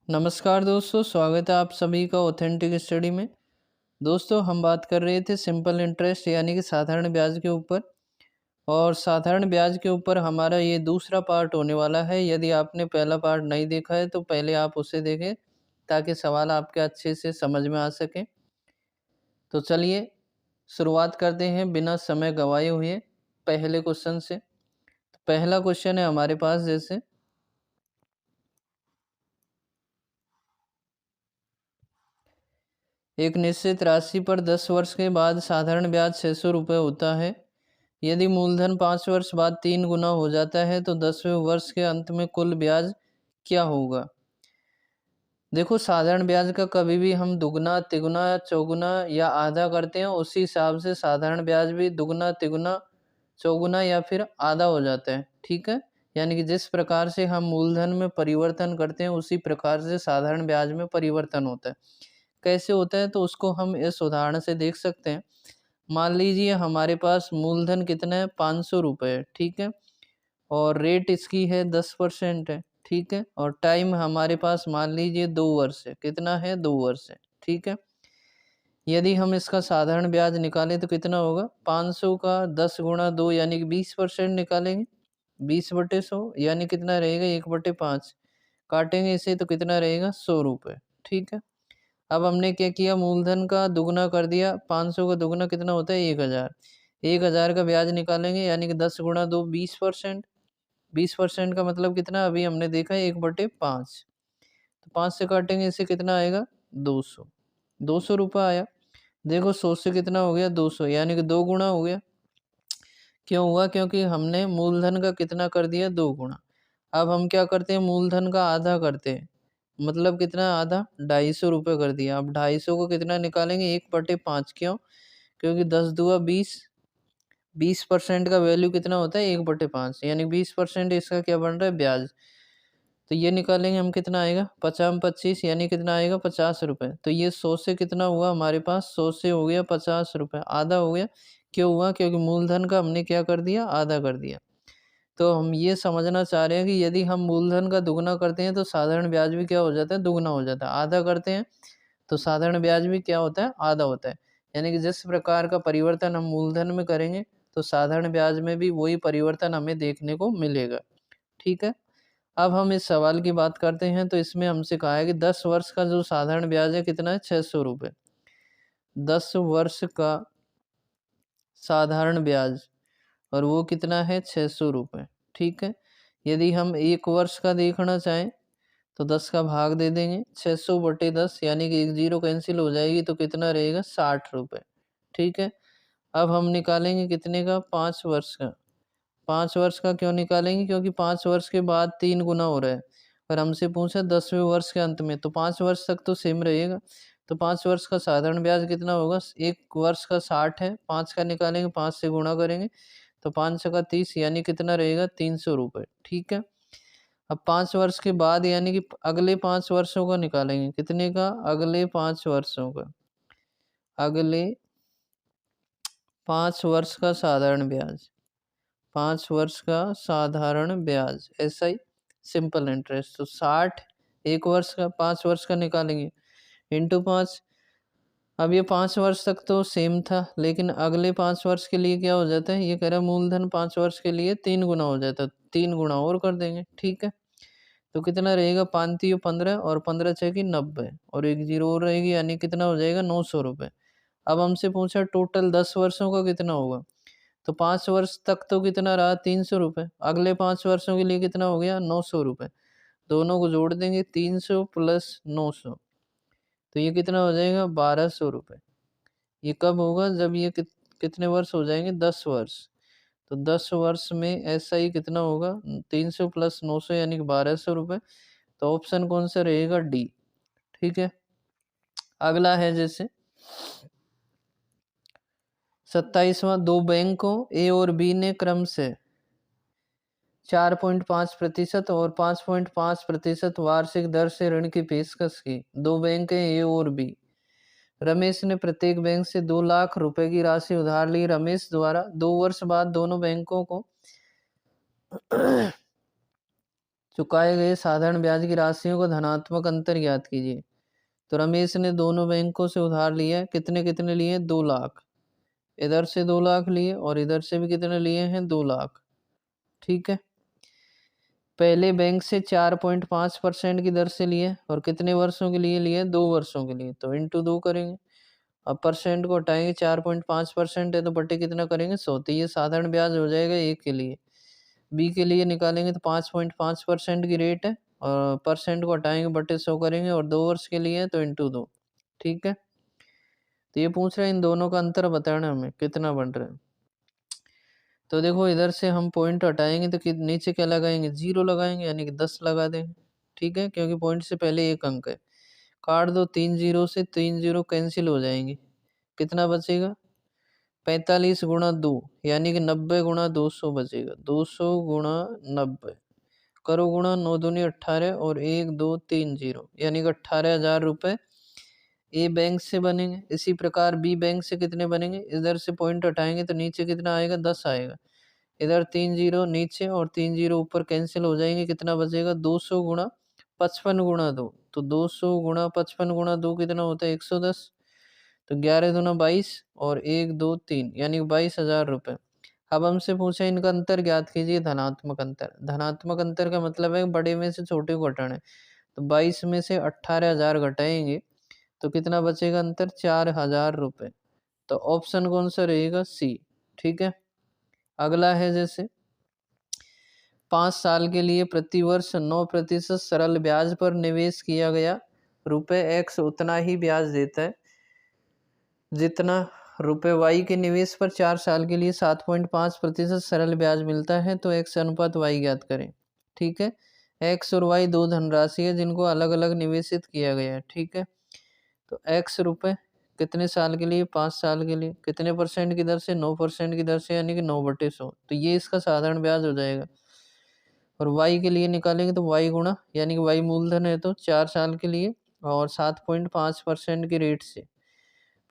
नमस्कार दोस्तों, स्वागत है आप सभी का ऑथेंटिक स्टडी में। दोस्तों, हम बात कर रहे थे सिंपल इंटरेस्ट यानी कि साधारण ब्याज के ऊपर। और साधारण ब्याज के ऊपर हमारा ये दूसरा पार्ट होने वाला है। यदि आपने पहला पार्ट नहीं देखा है तो पहले आप उसे देखें ताकि सवाल आपके अच्छे से समझ में आ सके। तो चलिए शुरुआत करते हैं बिना समय गंवाए हुए पहले क्वेश्चन से। तो पहला क्वेश्चन है हमारे पास, जैसे एक निश्चित राशि पर 10 वर्ष के बाद साधारण ब्याज 600 रुपये होता है। यदि मूलधन 5 वर्ष बाद 3 गुना हो जाता है तो 10वें वर्ष के अंत में कुल ब्याज क्या होगा। देखो, साधारण ब्याज का कभी भी हम दुगना, तिगुना, चौगुना या आधा करते हैं, उसी हिसाब से साधारण ब्याज भी दुगना, तिगुना, चौगुना या फिर आधा हो जाता है। ठीक है, यानी कि जिस प्रकार से हम मूलधन में परिवर्तन करते हैं उसी प्रकार से साधारण ब्याज में परिवर्तन होता है। कैसे होता है तो उसको हम इस उदाहरण से देख सकते हैं। मान लीजिए हमारे पास मूलधन कितना है, 500 रुपये है। ठीक है, और रेट इसकी है 10% है। ठीक है, और टाइम हमारे पास मान लीजिए 2 वर्ष है। कितना है, 2 वर्ष है। ठीक है, यदि हम इसका साधारण ब्याज निकालें तो कितना होगा, 500 का 10 गुणा 2 यानी कि 20% निकालेंगे। 20/100 यानी कितना रहेगा, 1/5। काटेंगे इसे तो कितना रहेगा, 100 रुपये। ठीक है, अब हमने क्या किया, मूलधन का दुगना कर दिया। 500 का दुगना कितना होता है, 1000। 1000 का ब्याज निकालेंगे यानी कि 10 गुणा 2 20%। 20% का मतलब कितना, अभी हमने देखा है 1/5। तो 5 से काटेंगे इसे कितना आएगा, 200। 200 रुपये आया। देखो 100 से कितना हो गया, 200 यानी कि 2 गुना हो गया। क्यों हुआ, क्योंकि हमने मूलधन का कितना कर दिया, 2 गुना। अब हम क्या करते हैं, मूलधन का आधा करते हैं। मतलब कितना, आधा 250 रुपये कर दिया। अब 250 को कितना निकालेंगे, 1/5। क्यों, क्योंकि 10 दुआ 20। 20% का वैल्यू कितना होता है, 1/5 यानी 20% इसका क्या बन रहा है, ब्याज। तो ये निकालेंगे हम, कितना आएगा, 50 में 25 यानी कितना आएगा, 50 रुपये। तो ये 100 से कितना हुआ हमारे पास, 100 से हो गया 50 रुपये, आधा हो गया। क्यों हुआ, क्योंकि मूलधन का हमने क्या कर दिया, आधा कर दिया। तो हम ये समझना चाह रहे हैं कि यदि हम मूलधन का दुगना करते हैं तो साधारण ब्याज भी क्या हो जाता है, दुगना हो जाता है। आधा करते हैं तो साधारण ब्याज भी क्या होता है, आधा होता है। यानी कि जिस प्रकार का परिवर्तन हम मूलधन में करेंगे तो साधारण ब्याज में भी वही परिवर्तन हमें देखने को मिलेगा। ठीक है, अब हम इस सवाल की बात करते हैं। तो इसमें हमसे कहा है कि 10 वर्ष का जो साधारण ब्याज है कितना है, 600 रुपये। 10 वर्ष का साधारण ब्याज और वो कितना है, 600 रुपये। ठीक है, यदि हम 1 वर्ष का देखना चाहें तो 10 का भाग दे देंगे, 600/10 यानी कि एक जीरो कैंसिल हो जाएगी तो कितना रहेगा, 60 रुपये। ठीक है, अब हम निकालेंगे कितने का, 5 वर्ष का। 5 वर्ष का क्यों निकालेंगे, क्योंकि 5 वर्ष के बाद 3 गुना हो रहा है। और हमसे पूछा 10वें वर्ष के अंत में, तो 5 वर्ष तक तो सेम रहेगा। तो 5 वर्ष का साधारण ब्याज कितना होगा, 1 वर्ष का 60 है, 5 का निकालेंगे, 5 से गुणा करेंगे तो 5 का 30 यानी कितना रहेगा, 300 रुपये। ठीक है, अब 5 वर्ष के बाद यानी कि अगले 5 वर्षों का निकालेंगे, कितने का, अगले 5 वर्षों का। अगले 5 वर्ष का साधारण ब्याज, 5 वर्ष का साधारण ब्याज, SI सिंपल इंटरेस्ट। तो 60 1 वर्ष का, 5 वर्ष का निकालेंगे, इंटू 5। अब ये 5 वर्ष तक तो सेम था, लेकिन अगले 5 वर्ष के लिए क्या हो जाता है, ये कह रहा है मूलधन 5 वर्ष के लिए 3 गुना हो जाता है। 3 गुना और कर देंगे। ठीक है, तो कितना रहेगा, 5×3 = 15 और 15×6 = 90 और एक जीरो और रहेगी यानी कितना हो जाएगा, 900 रुपये। अब हमसे पूछा टोटल 10 वर्षों का कितना होगा। तो 5 वर्ष तक तो कितना रहा, 300 रुपये। अगले 5 वर्षों के लिए कितना हो गया, 900 रुपये। दोनों को जोड़ देंगे, 300 प्लस 900, तो ये कितना हो जाएगा, 1200 रुपये। ये कब होगा, जब ये कितने वर्ष हो जाएंगे, 10 वर्ष। तो 10 वर्ष में SI कितना होगा, 300 प्लस 900 यानी कि 1200 रुपये। तो ऑप्शन कौन सा रहेगा, डी। ठीक है, अगला है जैसे 27वां, दो बैंकों ए और बी ने क्रम से 4.5% और 5.5% वार्षिक दर से ऋण की पेशकश की। दो बैंक हैं, ए और बी। रमेश ने प्रत्येक बैंक से 2 लाख रुपए की राशि उधार ली। रमेश द्वारा 2 वर्ष बाद दोनों बैंकों को चुकाए गए साधारण ब्याज की राशियों का धनात्मक अंतर ज्ञात कीजिए। तो रमेश ने दोनों बैंकों से उधार लिया, कितने कितने लिए? 2 लाख। इधर से 2 लाख लिए और इधर से भी कितने लिए हैं? 2 लाख। ठीक है। पहले बैंक से 4.5% की दर से लिए और कितने वर्षों के लिए लिए? 2 वर्षों के लिए। तो इंटू 2 करेंगे। अब परसेंट को हटाएंगे, 4.5% है तो बटे कितना करेंगे? 100। तो ये साधारण ब्याज हो जाएगा ए के लिए। बी के लिए निकालेंगे तो 5.5% की रेट है और परसेंट को हटाएंगे, बटे 100 करेंगे और 2 वर्ष के लिए तो इंटू 2। ठीक है। तो ये पूछ रहे हैं इन दोनों का अंतर बताना हमें कितना बन रहा है। तो देखो इधर से हम पॉइंट हटाएंगे तो नीचे क्या लगाएंगे? 0 लगाएंगे, यानी कि 10 लगा देंगे। ठीक है, क्योंकि पॉइंट से पहले एक अंक है। काट दो, 3 0 से 3 0 कैंसिल हो जाएंगे। कितना बचेगा? 45 गुणा 2 यानी कि 90 गुणा 200 बचेगा। 200 गुणा 90 करो गुणा, 9 दूनी 18 और 1 2 3 0 यानी कि 18,000 रुपये ए बैंक से बनेंगे। इसी प्रकार बी बैंक से कितने बनेंगे? इधर से पॉइंट हटाएंगे तो नीचे कितना आएगा? 10 आएगा। इधर 3 0 नीचे और 3 0 ऊपर कैंसिल हो जाएंगे। कितना बचेगा? 200 गुणा 55 गुणा 2। तो 200 गुणा 55 गुणा 2 कितना होता है? 110। तो 11 दूना 22 और 1 2 3 यानी 22,000 रुपये। अब हमसे पूछा इनका अंतर ज्ञात कीजिए, धनात्मक अंतर। धनात्मक अंतर का मतलब है बड़े में से छोटे को घटाना है। तो 22 में से 18,000 घटाएंगे तो कितना बचेगा अंतर? 4,000 रुपये। तो ऑप्शन कौन सा रहेगा? सी। ठीक है। अगला है जैसे 5 साल के लिए प्रति वर्ष 9% सरल ब्याज पर निवेश किया गया रुपए एक्स उतना ही ब्याज देता है जितना रुपए वाई के निवेश पर 4 साल के लिए 7.5% सरल ब्याज मिलता है। तो एक्स अनुपात वाई ज्ञात करें। ठीक है। एक्स और वाई दो धनराशि है जिनको अलग अलग निवेशित किया गया है। ठीक है। तो एक्स रुपए कितने साल के लिए? 5 साल के लिए। कितने परसेंट की दर से? 9% की दर से, यानी कि 9/100। तो ये इसका साधारण ब्याज हो जाएगा। और वाई के लिए निकालेंगे तो वाई गुणा, यानी कि वाई मूलधन है तो 4 साल के लिए और 7.5% की रेट से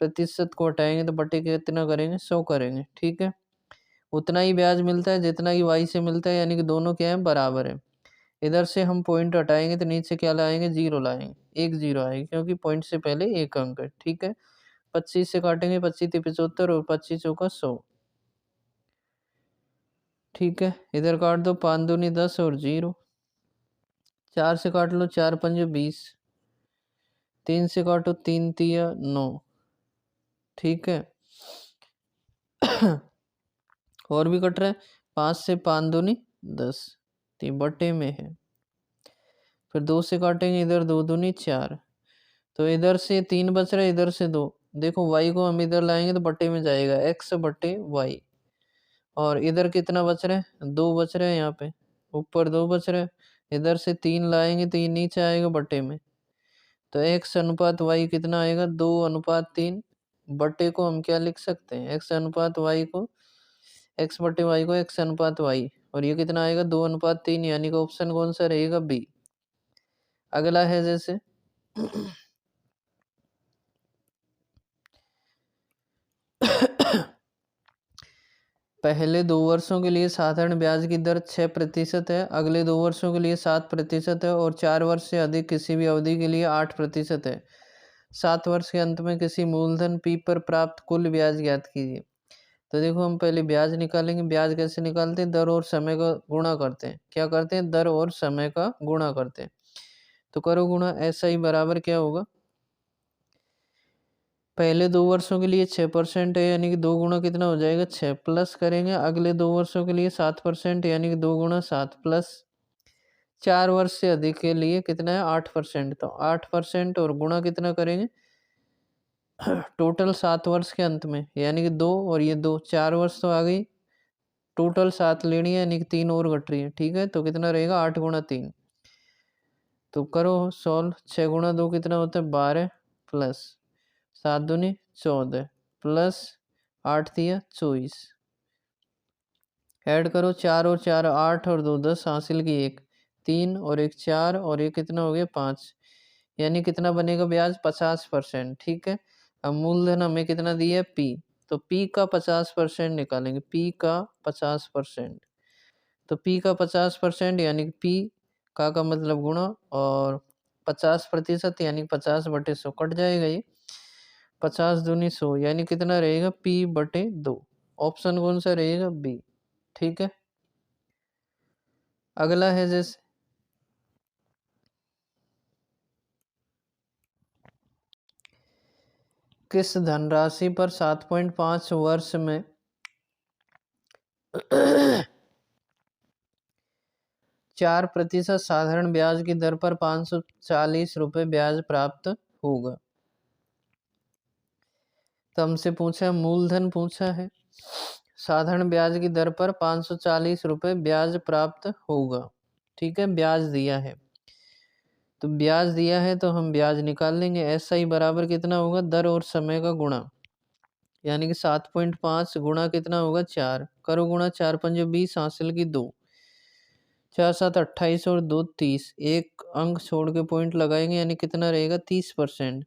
प्रतिशत को हटाएंगे तो बटे के कितना करेंगे? 100 करेंगे। ठीक है। उतना ही ब्याज मिलता है जितना कि वाई से मिलता है, यानी कि दोनों क्या है? बराबर है। इधर से हम पॉइंट हटाएंगे तो नीचे क्या लाएंगे? 0 लाएंगे। 1 0 आएगी क्योंकि पॉइंट से पहले एक अंक है। ठीक है। 25 से काटेंगे, 25 3 75 और 25 चौका 100। ठीक है। इधर काट दो, 5 दूनी 10 और 0। 4 से काट लो, 4 5 20। 3 से काटो, 3 तिया 9। ठीक है। और भी कट रहा है। 5 से 5 दूनी 10, 3 बटे में है। फिर 2 से काटेंगे, इधर 2 दूनी 4। तो इधर से 3 बच रहा है, इधर से 2। देखो y को हम इधर लाएंगे तो बटे में जाएगा, x बटे y। और इधर कितना बच रहा है? 2 बच रहा है यहाँ पे। ऊपर 2 बच रहा है। इधर से 3 लाएंगे तो ये नीचे आएगा बटे में। तो x अनुपात y कितना आएगा? 2:3। बटे को हम क्या लिख सकते हैं? x अनुपात y को, x बटे y को x अनुपात y। और ये कितना आएगा? 2:3, यानी कि ऑप्शन कौन सा रहेगा? बी। अगला है जैसे पहले 2 वर्षों के लिए साधारण ब्याज की दर 6% है, अगले 2 वर्षों के लिए 7% है और 4 वर्ष से अधिक किसी भी अवधि के लिए 8% है। 7 वर्ष के अंत में किसी मूलधन पी पर प्राप्त कुल ब्याज ज्ञात कीजिए। तो देखो हम पहले ब्याज निकालेंगे। ब्याज कैसे निकालते हैं? दर और समय का गुणा करते हैं। क्या करते हैं? दर और समय का गुणा करते हैं। तो करो गुणा, ऐसा ही बराबर क्या होगा? पहले 2 वर्षों के लिए 6% है, यानी कि 2 गुणा कितना हो जाएगा? 6 प्लस करेंगे अगले 2 वर्षों के लिए 7%, यानी कि 2 गुणा 7 प्लस 4 वर्ष से अधिक के लिए कितना है? 8%। तो 8% और गुणा कितना करेंगे? टोटल 7 वर्ष के अंत में, यानी कि 2 और ये 2, 4 वर्ष तो आ गई। टोटल 7 लेनी है, यानी कि 3 और घट रही है। ठीक है। तो कितना रहेगा? 8 गुणा 3। तो करो सॉल्व। 6 गुणा 2 कितना होता है? 12 प्लस 7 दूनी 14 प्लस 8 दिया 24। ऐड करो, 4 और 4 8 और 2 10, हासिल की 1 3 और 1 4 और ये कितना हो गया? 5। यानी कितना बनेगा ब्याज? 50%। ठीक है। अब मूलधन हमें कितना दिया है? पी। तो पी का 50% निकालेंगे। पी का 50%। तो पी का 50% यानी कि पी का मतलब गुणा, और 50% यानी 50/100 कट जाएगा ये। 50 दूनी 100 यानी कितना रहेगा P/2। ऑप्शन कौन सा रहेगा? बी। ठीक है। अगला है जैसे किस धनराशि पर 7.5 वर्ष में 4% साधारण ब्याज की दर पर 540 रुपये ब्याज प्राप्त होगा? तो हमसे पूछा है, मूलधन पूछा है, साधारण ब्याज की दर पर 540 रुपये ब्याज प्राप्त होगा। ठीक है, ब्याज दिया है, तो ब्याज दिया है तो हम ब्याज निकाल लेंगे। SI बराबर कितना होगा? दर और समय का गुणा, यानी कि 7.5 गुणा कितना होगा? 4 करो गुणा, 4 पंजे 20, हासिल की 2, 4 7 28 और 2 30। एक अंक छोड़ के पॉइंट लगाएंगे, यानी कितना रहेगा? 30%।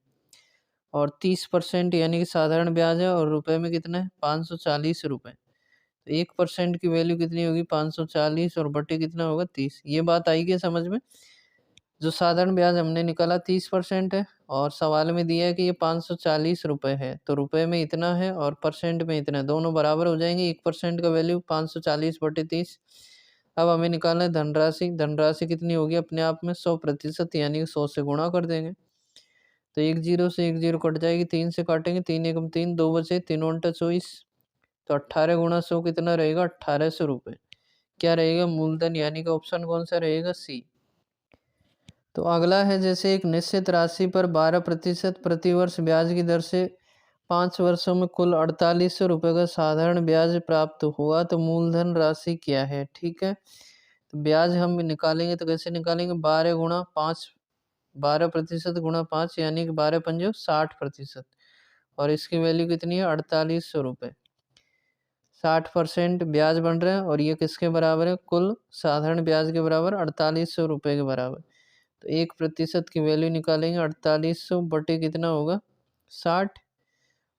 और 30% यानी कि साधारण ब्याज है, और रुपए में कितना है? 540 रुपये। तो 1% की वैल्यू कितनी होगी? 540 और बटे कितना होगा? 30। ये बात आई क्या समझ में? जो साधारण ब्याज हमने निकाला 30% है, और सवाल में दिया है कि ये 540 रुपये है, तो रुपए में इतना है और परसेंट में इतना है, दोनों बराबर हो जाएंगे। 1% का वैल्यू 540/30। अब हमें निकालना है धनराशि। धनराशि कितनी होगी अपने आप में? 100%, यानी कि 100 से गुणा कर देंगे। तो 1 0 से 1 0 कट जाएगी, 3 से काटेंगे, 3 एकम 3, 2 बचे, 3 उनटा 24। तो 18 गुणा 100 कितना रहेगा? 1800 रुपये। क्या रहेगा? मूलधन, यानी कि ऑप्शन कौन सा रहेगा? सी। तो अगला है जैसे एक निश्चित राशि पर 12% प्रतिवर्ष ब्याज की दर से 5 वर्षों में कुल 4800 रुपये का साधारण ब्याज प्राप्त हुआ, तो मूलधन राशि क्या है? ठीक है, तो ब्याज हम निकालेंगे तो कैसे निकालेंगे? 12 गुणा 5, 12% गुणा 5, यानी कि 12 पंजो 60%, और इसकी वैल्यू कितनी है? 4800 रुपये। 60% ब्याज बन रहा है, और ये किसके बराबर है? कुल साधारण ब्याज के बराबर, 4800 रुपये के बराबर। तो 1% की वैल्यू निकालेंगे, 4800 बटे कितना होगा? 60।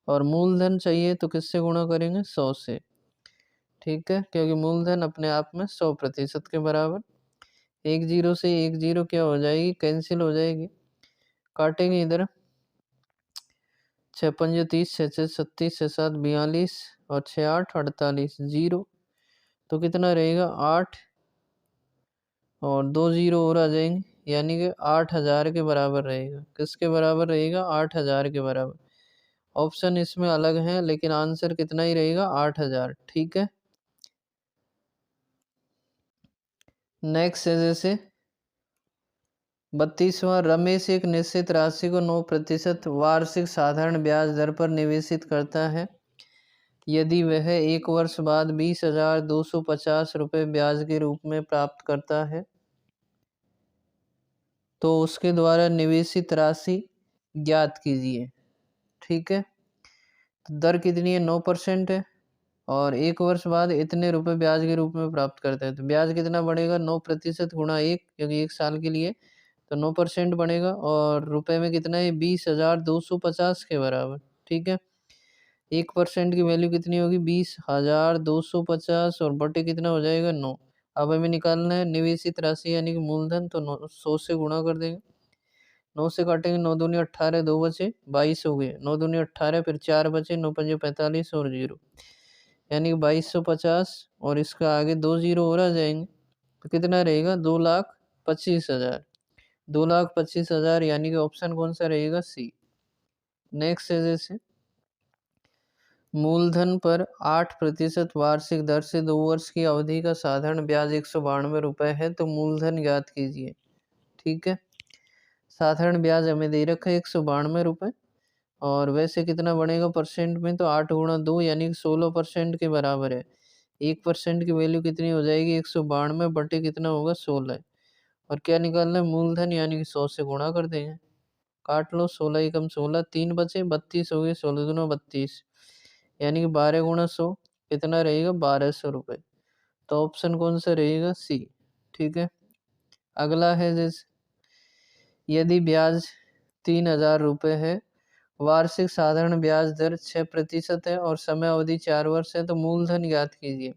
और मूलधन चाहिए तो किससे गुणा करेंगे? 100 से। ठीक है, क्योंकि मूलधन अपने आप में 100% के बराबर। 1 0 से 1 0 क्या हो जाएगी? कैंसिल हो जाएगी। काटेंगे इधर, 6 पंजे 30, 6 6 36, 6 7 42, और 6 8 48, 0। तो कितना रहेगा? 8, और 2 0 और आ जाएंगे, यानी कि 8000 के बराबर रहेगा। किसके बराबर रहेगा? 8000 के बराबर। ऑप्शन इसमें अलग है, लेकिन आंसर कितना ही रहेगा? 8000। ठीक है। नेक्स्ट है जैसे 32वां, रमेश एक निश्चित राशि को 9% वार्षिक साधारण ब्याज दर पर निवेशित करता है। यदि वह 1 वर्ष बाद 20,250 रुपये ब्याज के रूप में प्राप्त करता है, तो उसके द्वारा निवेशित राशि ज्ञात कीजिए। ठीक है, तो दर कितनी है? 9% है, और 1 वर्ष बाद इतने रुपए ब्याज के रूप में प्राप्त करते हैं। तो ब्याज कितना बढ़ेगा? 9% गुणा 1, क्योंकि 1 साल के लिए, तो 9% बनेगा, और रुपए में कितना है? 20,250 के बराबर। ठीक है, 1% की वैल्यू कितनी होगी? 20,250, और बटे कितना हो जाएगा? 9। अब हमें निकालना है निवेशित राशि, यानी कि मूलधन, तो 100 से गुणा कर देंगे। 9 से काटेंगे, 9 दूनी 18, 2 बचे, 22 हो गए। 9 दूनी 18, फिर 4 बचे, 9 पंजे 45, और 0, यानी कि 2250, और इसका आगे 2 0 और आ जाएंगे, तो कितना रहेगा? 2,25,000। 2,25,000, यानी कि ऑप्शन कौन सा रहेगा? सी। नेक्स्ट है जैसे मूलधन पर 8% वार्षिक दर से 2 वर्ष की अवधि का साधारण ब्याज 192 रुपये है, तो मूलधन ज्ञात कीजिए। ठीक है, साधारण ब्याज हमें दे रखा है 192 रुपये, और वैसे कितना बनेगा परसेंट में? तो 8 गुणा 2, यानी कि 16% के बराबर है। 1% की वैल्यू कितनी हो जाएगी? 192 बटे कितना होगा? 16। और क्या निकालना है? मूलधन, यानी कि 100 से गुणा कर देंगे। काट लो, 16 एकम 16, 3 बचे, 32 हो गए, 16 दूना 32, यानी कि 12 गुणा 100 कितना रहेगा? 1200 रुपये। तो ऑप्शन कौन सा रहेगा? सी। ठीक है, अगला है जैसे यदि ब्याज 3,000 रुपये है, वार्षिक साधारण ब्याज दर 6% है, और समय अवधि 4 वर्ष है, तो मूलधन ज्ञात कीजिए।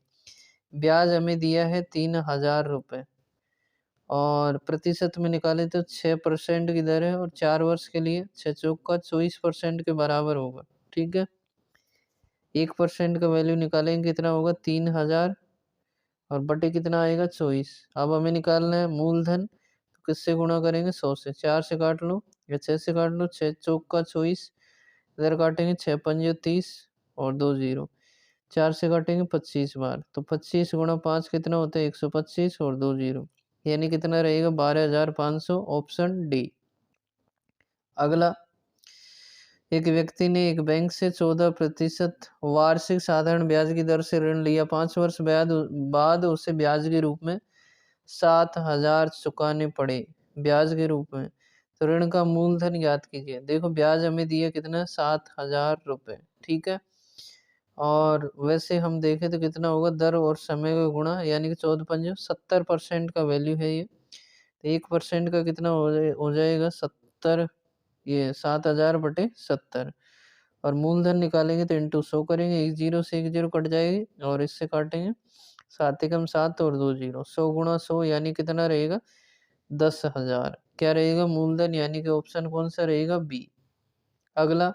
ब्याज हमें दिया है 3,000 रुपये, और प्रतिशत में निकाले तो 6% की दर है, और 4 वर्ष के लिए 6 चौक का 24% के बराबर होगा। ठीक है, 1% का वैल्यू निकालेंगे कितना होगा 3000, और बटे कितना आएगा 24। अब हमें निकालना है मूलधन, तो किससे गुणा करेंगे 100 से, 4 से काट लो या 6 से काट लो, 6 चौक का 24, इधर काटेंगे 6 पंजे 30 और 2 जीरो, 4 से काटेंगे 25 बार, तो 25 गुणा 5 कितना होता है 125 और 2 जीरो, यानी कितना रहेगा 12,500, ऑप्शन डी। अगला, एक व्यक्ति ने एक बैंक से 14% वार्षिक साधारण ब्याज की दर से ऋण लिया। 5 वर्ष बाद उसे ब्याज के रूप में 7,000 चुकाने पड़े, ब्याज के रूप में। तो ऋण का मूलधन ज्ञात कीजिए। देखो ब्याज हमें दिया कितना 7,000 रुपये। ठीक है, और वैसे हम देखें तो कितना होगा दर और समय का गुणा, यानी कि 14 70% का वैल्यू है ये। तो 1% का कितना हो जाएगा 70, ये 7,000 बटे 70, और मूलधन निकालेंगे तो इंटू 100 करेंगे, एक जीरो से एक जीरो कट जाएगी और इससे काटेंगे 7 एकम 7 और 2 जीरो, 100 गुणा 100 यानी कितना रहेगा 10,000। क्या रहेगा मूलधन, यानी कि ऑप्शन कौन सा रहेगा बी। अगला,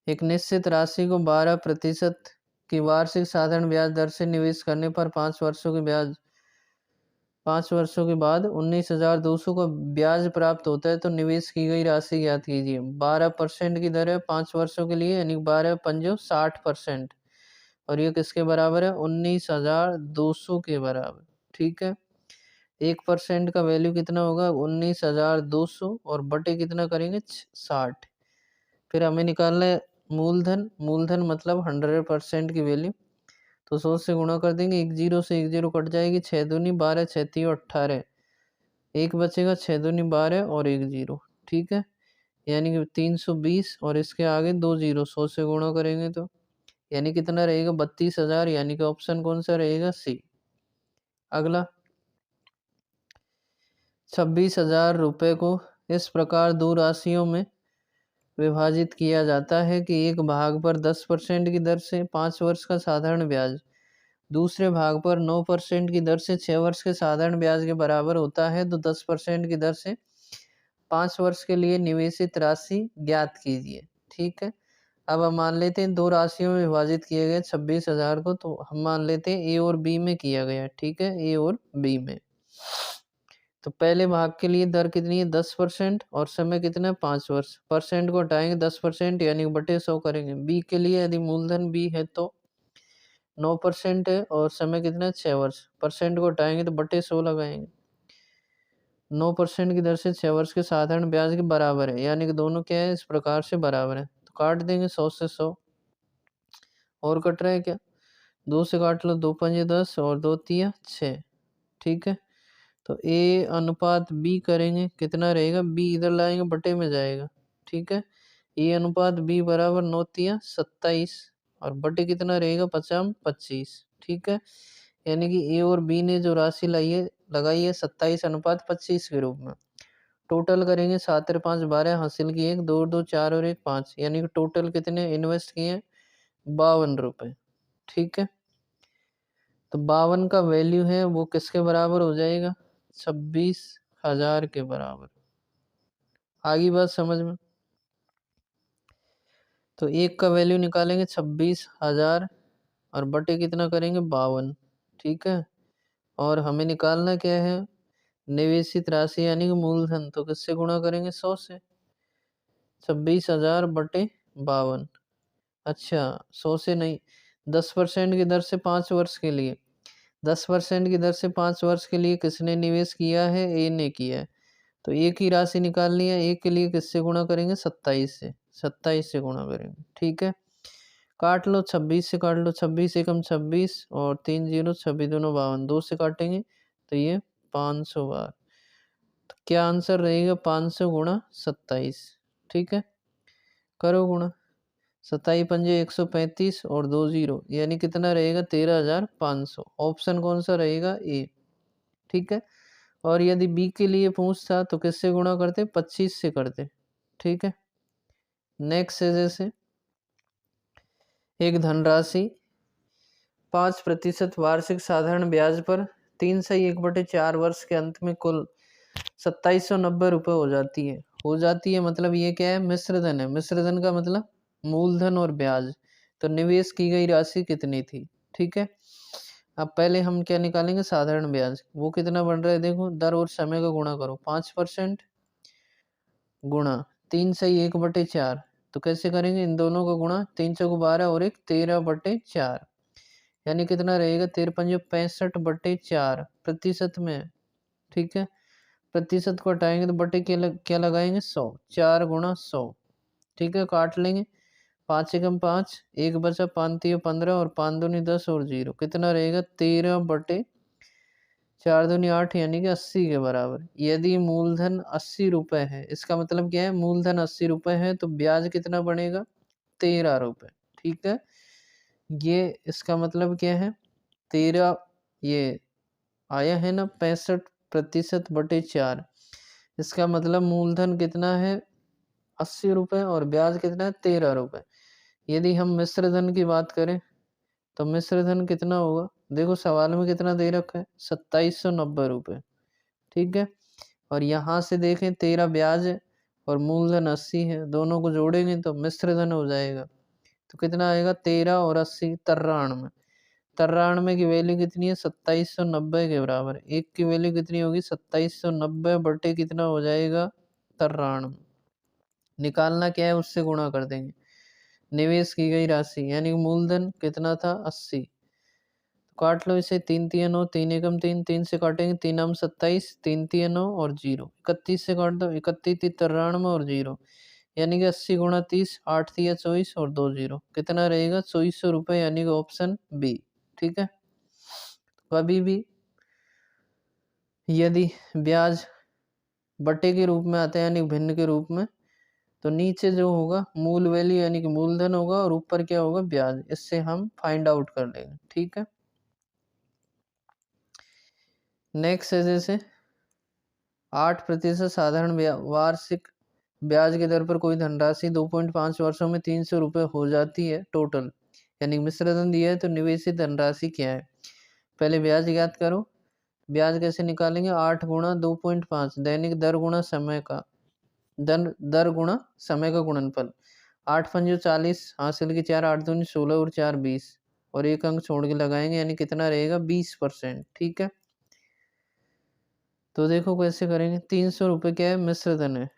एक निश्चित राशि को 12% की वार्षिक साधारण ब्याज दर से निवेश करने पर 5 वर्षों के बाद 19,200 का ब्याज प्राप्त होता है, तो निवेश की गई राशि ज्ञात कीजिए। 12% की दर है 5 वर्षों के लिए, यानी 12 पंजो 60%, और ये किसके बराबर है 19,200 के बराबर। ठीक है, 1% का वैल्यू कितना होगा 19,200, और बटे कितना करेंगे 60। फिर हमें निकालना है मूलधन, मूलधन मतलब 100% की वैल्यू, तो 100 से गुणा कर देंगे, एक जीरो से एक जीरो कट जाएगी, 6 दूनी 12, 6 तीन 18, एक बचेगा 6 दूनी 12 और एक जीरो। ठीक है, यानी कि 320, और इसके आगे 2 जीरो, 100 से गुणा करेंगे तो यानी कितना रहेगा 32,000, यानी कि ऑप्शन कौन सा रहेगा सी। अगला, 26,000 रुपये को इस प्रकार दो राशियों में विभाजित किया जाता है कि एक भाग पर 10% की दर से 5 वर्ष का साधारण ब्याज, दूसरे भाग पर 9% की दर से 6 वर्ष के साधारण ब्याज के बराबर होता है, तो 10% की दर से 5 वर्ष के लिए निवेशित राशि ज्ञात कीजिए। ठीक है, अब हम मान लेते हैं दो राशियों में विभाजित किए गए 26,000 को, तो हम मान लेते हैं ए और बी में किया गया। ठीक है, ए और बी में। तो पहले भाग के लिए दर कितनी है 10%, और समय कितना है 5 वर्ष, परसेंट को हटाएंगे 10%, यानी बटे 100 करेंगे। बी के लिए यदि मूलधन बी है तो 9% है, और समय कितना है 6 वर्ष, परसेंट को हटाएंगे तो बटे 100 लगाएंगे। 9% की दर से 6 वर्ष के साधारण ब्याज के बराबर है, यानी कि दोनों क्या है इस प्रकार से बराबर है, तो काट देंगे 100 से 100, और कट रहा है क्या 2 से काट लो, 2 पंजे 10 और 2 तिया 6। ठीक है, तो ए अनुपात बी करेंगे, कितना रहेगा बी इधर लाएंगे बटे में जाएगा। ठीक है, ए अनुपात बी बराबर 9 तिया 27, और बटे कितना रहेगा 50 25। ठीक है, यानी कि ए और बी ने जो राशि लगाई है 27:25 के रूप में। टोटल करेंगे 7 और 5 12, हासिल किए 2 2 4 और 1 5, यानी कि टोटल कितने इन्वेस्ट किए 52 रुपये। ठीक है, तो 52 का वैल्यू है वो किसके बराबर हो जाएगा 26,000 के बराबर। आगे बात समझ में। तो एक का वैल्यू निकालेंगे 26,000, और बटे कितना करेंगे 52। ठीक है, और हमें निकालना क्या है निवेशित राशि, यानी कि मूलधन, तो किससे गुणा करेंगे 100 से, 26,000 बटे 52। अच्छा 100 से नहीं, 10% की दर से 5 वर्ष के लिए, 10% की दर से 5 वर्ष के लिए किसने निवेश किया है ए ने किया है, तो एक ही राशि निकालनी है। एक के लिए किससे गुणा करेंगे 27 से, 27 से गुणा करेंगे। ठीक है, काट लो 26 से काट लो, 26 एकम 26 और 3 जीरो 26 दोनों 52, 2 से काटेंगे तो ये 500 बार, तो क्या आंसर रहेगा 500 गुणा 27। ठीक है, करो गुणा, 27 पंजे 135 और 2 जीरो, यानी कितना रहेगा 13,500, ऑप्शन कौन सा रहेगा ए। ठीक है, और यदि बी के लिए पूछता तो किससे गुणा करते 25 से करते। ठीक है, नेक्स्ट है जैसे एक धनराशि 5% वार्षिक साधारण ब्याज पर 3/1/4 वर्ष के अंत में कुल 2790 रुपये हो जाती है मतलब ये क्या है, मिश्र धन है। मिश्र धन का मतलब मूलधन और ब्याज। तो निवेश की गई राशि कितनी थी, ठीक है। अब पहले हम क्या निकालेंगे, साधारण ब्याज। वो कितना बन रहा है, देखो दर और समय का गुणा करो, 5% गुणा 3/1/4। तो कैसे करेंगे, इन दोनों का गुणा, 3×4 और 13/4, यानी कितना रहेगा, 13×5 65/4 प्रतिशत में, ठीक है। प्रतिशत को हटाएंगे तो बटे क्या लगाएंगे, 100, 4×100, ठीक है। काट लेंगे, 5 एकम 5, 1 बचा, 5×3 = 15 और 5×2 = 10 और 0 कितना रहेगा, 13/4×2 = 8, यानी कि 80 के बराबर। यदि मूलधन 80 रुपये है, इसका मतलब क्या है, मूलधन 80 रुपये है तो ब्याज कितना बनेगा, 13 रुपये, ठीक है। ये इसका मतलब क्या है, 13, ये आया है ना 65%/4। इसका मतलब मूलधन कितना है, 80 रुपये और ब्याज कितना है, 13 रुपये। यदि हम मिश्र धन की बात करें तो मिश्र धन कितना होगा, देखो सवाल में कितना दे रखा है, 2790 रुपये, ठीक है। और यहाँ से देखें 13 ब्याज है और मूलधन 80 है, दोनों को जोड़ेंगे तो मिश्र धन हो जाएगा। तो कितना आएगा, 13 और 80 93। 93 की वैल्यू कितनी है, 2790 के बराबर। एक की वैल्यू कितनी होगी, 2790 बटे कितना हो जाएगा, 93। निकालना क्या है, उससे गुणा कर देंगे निवेश की गई राशि, यानी मूलधन कितना था, 80। काट लो इसे, 3×3 = 9, 3 एकम 3, 3 से काटेंगे, 3×9 = 27, 3×3 = 9 और 0, 31 से काट दो, 31×3 = 93 और 0, यानी कि 80×30, 8×3 = 24 और 2 0 कितना रहेगा, 2400 रुपये, यानी कि ऑप्शन बी, ठीक है। कभी भी यदि ब्याज बटे के रूप में आता है, यानी भिन्न के रूप में, तो नीचे जो होगा मूल वैल्यू यानी कि मूलधन होगा और ऊपर क्या होगा, ब्याज। इससे हम फाइंड आउट कर लेंगे, ठीक है। नेक्स्ट है जैसे 8% साधारण वार्षिक ब्याज के दर पर कोई धनराशि 2.5 वर्षों में 300 रुपये हो जाती है टोटल, यानी मिश्र धन दिया है तो निवेशित धनराशि क्या है। पहले ब्याज ज्ञात करो। ब्याज कैसे निकालेंगे, 8×2.5 दैनिक दर गुणा समय का दर गुणा समय का गुणनफल। 8×5 = 40, हासिल की 4, 8×2 = 16 और 4 20, और एक अंक छोड़ के लगाएंगे, यानी कितना रहेगा, 20%, ठीक है। तो देखो कैसे करेंगे, 300 रुपये क्या है, मिश्र धन है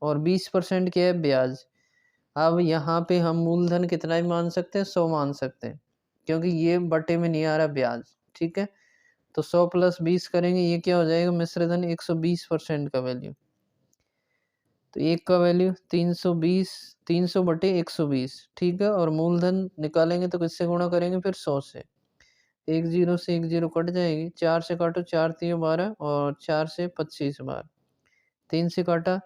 और 20% क्या है, ब्याज। अब यहाँ पे हम मूलधन कितना भी मान सकते हैं, 100 मान सकते हैं, क्योंकि ये बटे में नहीं आ रहा ब्याज, ठीक है। तो 100 + 20 करेंगे, ये क्या हो जाएगा, मिश्र धन 120% का वैल्यू। तो एक का वैल्यू 320, 300/120, ठीक है। और मूलधन निकालेंगे तो किससे गुणा करेंगे, फिर 100 से। एक 0 से एक 0 कट जाएगी, 4 से काटो, 4×3 = 12 और 4 से 25 बार, 3 से काटा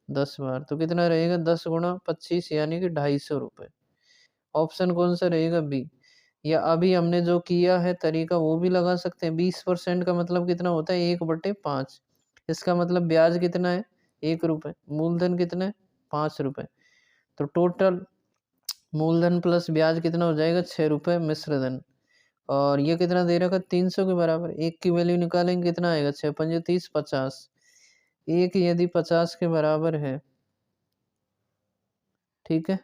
10 बार, तो कितना रहेगा, 10×25, यानी कि 250 रुपये। ऑप्शन कौन सा रहेगा, बी। या अभी हमने जो किया है तरीका वो भी लगा सकते हैं। 20% का मतलब कितना होता है, 1/5। इसका मतलब ब्याज कितना है, 1 रुपये, मूलधन कितना है, 5 रुपये। तो टोटल मूलधन प्लस ब्याज कितना हो जाएगा, 6 रुपये मिश्र धन। और ये कितना दे रखा, 300 के बराबर। एक की वैल्यू निकालेंगे, कितना आएगा, 6×5 = 30, 50। एक यदि 50 के बराबर है, ठीक है,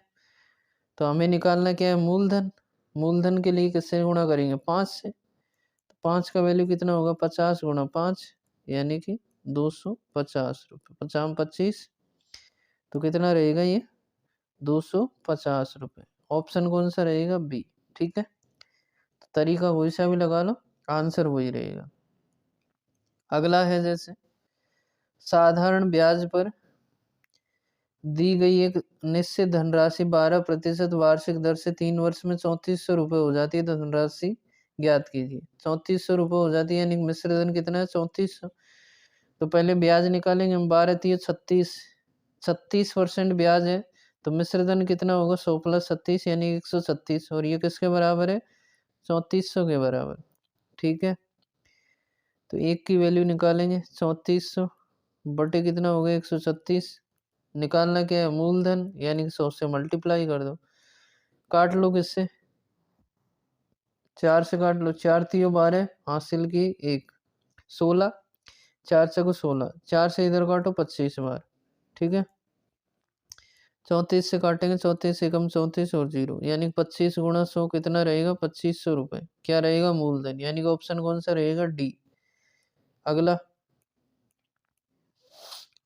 तो हमें निकालना क्या है, मूलधन। मूलधन के लिए किससे गुणा करेंगे, 5 से। तो 5 का वैल्यू कितना होगा, 50×5, यानी कि 250 रुपये। 50×25 तो कितना रहेगा, ये 250 रुपये। ऑप्शन कौन सा रहेगा, बी, ठीक है। तो तरीका वही सा भी लगा लो, आंसर वही रहेगा। अगला है जैसे साधारण ब्याज पर दी गई एक निश्चित धनराशि 12% वार्षिक दर से 3 वर्ष में 3400 रुपये हो जाती है, तो धनराशि ज्ञात कीजिए। 3400 रुपये हो जाती है, यानी मिश्र धन कितना है, 3400। तो पहले ब्याज निकालेंगे हम, 12×3 = 36, 36% ब्याज है, तो मिश्र धन कितना होगा, 100 + 37, यानी 136, और ये किसके बराबर है, 3400 के बराबर, ठीक है। तो एक की वैल्यू निकालेंगे, 3400 बटे कितना हो गया, 136। निकालना क्या है, मूलधन, यानी कि 100 से मल्टीप्लाई कर दो। काट लो किससे, 4 से काट लो, 4×3 = 12, हासिल की 1, 16, 4 चौको 16, 4 से इधर काटो 25 बार, ठीक है। 34 से काटेंगे, 34 एकम 34 और 0, यानी 25 गुणा 100 कितना रहेगा, 2500 रुपये। क्या रहेगा, मूलधन, यानी कि ऑप्शन कौन सा रहेगा, डी। अगला